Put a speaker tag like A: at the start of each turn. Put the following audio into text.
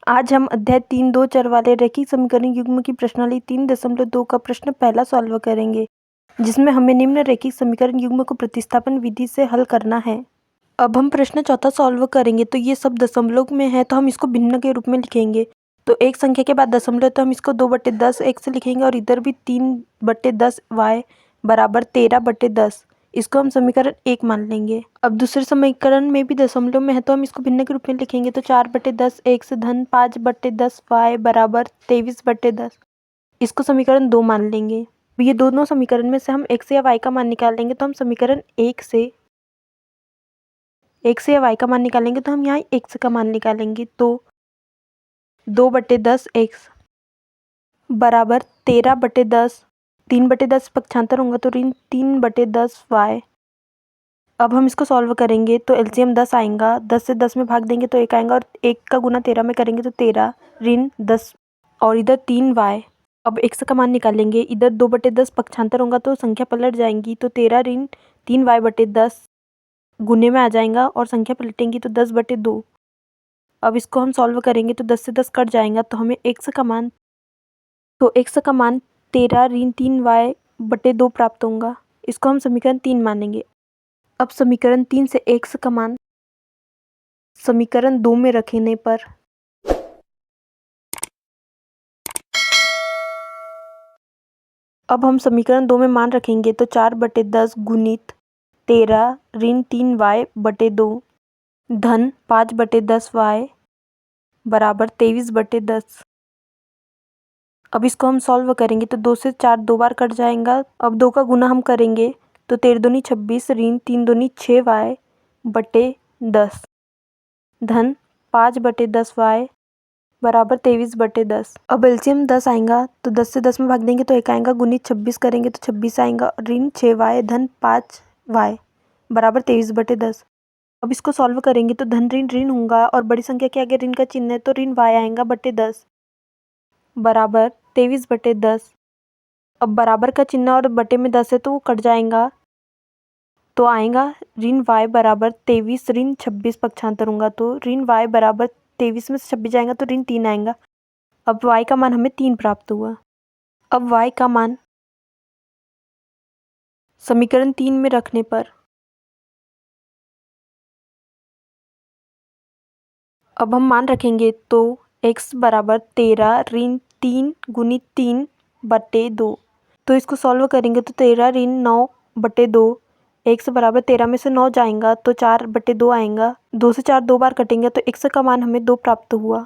A: आज हम अध्याय 3 दो चर वाले रैखिक समीकरण युग्म की प्रश्नावली 3.2 का प्रश्न पहला सॉल्व करेंगे, जिसमें हमें निम्न रैखिक समीकरण युग्म को प्रतिस्थापन विधि से हल करना है। अब हम प्रश्न चौथा सॉल्व करेंगे। तो ये सब दशमलव में है, तो हम इसको भिन्न के रूप में लिखेंगे। तो एक संख्या के बाद दशमलव, तो हम इसको 2/10 x से लिखेंगे और इधर भी 3/10 y बराबर 13/10। इसको हम समीकरण 1 मान लेंगे। अब दूसरे समीकरण में भी दशमलव में है, तो हम इसको भिन्न के रूप में लिखेंगे। तो 4/10 x धन 5/10 y बराबर 23/10। इसको समीकरण 2 मान लेंगे। ये दोनों समीकरण में से हम x या y का मान निकाल लेंगे। तो हम समीकरण 1 से x या y का मान निकालेंगे, तो हम यहाँ x का मान निकालेंगे। तो 2/10 x बराबर 13/10, 3/10 पक्षांतर होगा तो ऋण 3/10 y। अब हम इसको सॉल्व करेंगे तो एलसीएम 10 आएगा। 10 से 10 में भाग देंगे तो 1 आएगा और 1 का गुना 13 में करेंगे तो 13 ऋण 10 और इधर 3y। अब x का मान निकालेंगे। इधर 2/10 पक्षांतर होगा तो संख्या पलट जाएंगी, तो 13 ऋण 3y/10 गुने में आ जाएगा और संख्या पलटेंगी तो 10/2। अब इसको हम सॉल्व करेंगे तो 10 से 10 कट जाएगा, तो हमें x का मान 13 ऋण 3y/2 प्राप्त होगा। इसको हम समीकरण 3 मानेंगे। अब समीकरण 3 से x का मान समीकरण 2 में रखने पर अब हम समीकरण 2 में मान रखेंगे। तो 4/10 गुणित 13 ऋण 3y/2 धन 5/10 y बराबर 23/10। अब इसको हम सॉल्व करेंगे तो 2 से 4 दो बार कट जाएगा। अब 2 का गुना हम करेंगे तो 13 दूनी 26 ऋण 3 दूनी 6y/10 धन 5/10 y बराबर 23/10। अब एलसीएम 10 आएगा, तो 10 से 10 में भाग देंगे तो 1 आएगा। गुणित 26 करेंगे तो 26 आएगा। ऋण 6y धन 5y बराबर 23/10। अब इसको सॉल्व करेंगे तो धन ऋण ऋण होगा और बड़ी संख्या के आगे ऋण का चिन्ह है, तो ऋण y आएगा बटे 10 बराबर 23/10। अब बराबर का चिन्ह और बटे में 10 है तो वो कट जाएगा, तो आएगा ऋण y बराबर 23 ऋण 26 पक्षांतर होगा, तो ऋण y बराबर 23 में से 26 जाएगा तो ऋण 3 आएगा। अब y का मान हमें 3 प्राप्त हुआ। अब y का मान समीकरण 3 में रखने पर अब हम मान रखेंगे तो x बराबर 13 ऋण 3 गुणित 3/2। तो इसको सॉल्व करेंगे तो 13 ऋण 9/2। x बराबर 13 में से 9 जाएगा तो 4/2 आएगा। 2 से 4 दो बार कटेंगे तो x का मान हमें 2 प्राप्त हुआ।